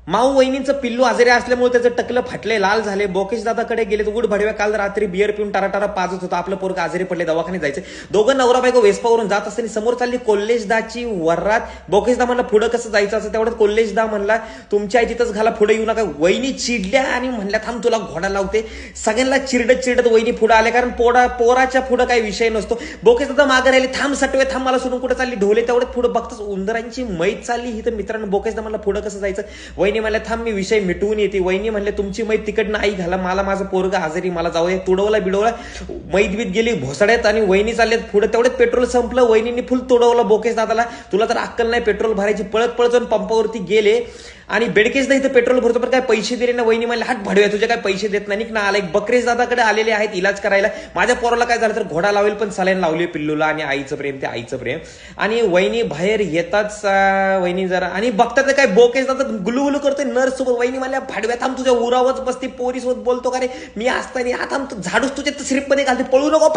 माऊ वहिनींचं पिल्लू आजारी असल्यामुळे त्याचं टकलं फाटले, लाल झाले. बोकेश दादाकडे गेले. उड भडव्या काल रात्री बिअर पिऊन टारा पाजत होता. आपलं पोरग आजारी पडले, दवाखान्यात जायचं. दोघं नवरा बायको वेस्पावरून जात असताना समोर चालली कोल्हेशदाची वरात. बोकेशदा म्हणला पुढं कसं जायचं असं. तेवढ्यात कोल्हेशदा म्हणला तुमच्या आई तिथंच घाला, पुढे येऊ नका. वहिनी चिडल्या आणि म्हणल्या थांब तुला घोडा लावते. सगळ्यांना चिरडत वहिनी पुढे आले, कारण पोराच्या पुढे काही विषय नसतो. बोकेश दादा मागे राहिले, थांब सटवे थांब, मला सोडून कुठे चालली. ढोले तेवढ्यात पुढे बघताच उंदरांची मैत चालली. ही तर मित्रांनो बोकेशदा म्हणला पुढे कसं जायचं. वहिनी म्हणल्या थांब मी विषय मिटवून येते. वहिनी म्हणले तुमची मैत तिकडनं आई घाला, मला माझं पोरग आजारी, मला जाऊ दे. तुडवला बिडवला, मैत बीत गेली भोसड्यात आणि वहिनी चालल्यात पुढे. तेवढ्यात पेट्रोल संपलं. वहिनींनी फुल तुडवलं बोकेश दादाला. तुला तर अक्कल नाही पेट्रोल भरायची. पळत जाऊन पंपावरती गेले आणि बेडकेश इथं पेट्रोल भरतो पण काय पैसे दिले ना. वहिनी म्हणले हात भडव्या तुझे काय पैसे देत नाही ना आला. एक बकरेश दादाकडे आलेले आहेत इलाज करायला. माझ्या पोराला काय झालं तर घोडा लावेल, पण सलाईन लावली पिल्लूला. आणि आईचं प्रेम ते आईचं प्रेम. आणि वहिनी बाहेर येताच वहिनी जरा आणि बघतात काय बोकेश दादा गुलुगुलू करतोय नर्स सोबत. वहिनी म्हणल्या भाडव्या थांब, तुझ्या उरावच बसते पोरी सोबत बोलतो का रे मी असताना. आता झाडूस तुझ्या श्रीपमध्ये घालते, पळू नको.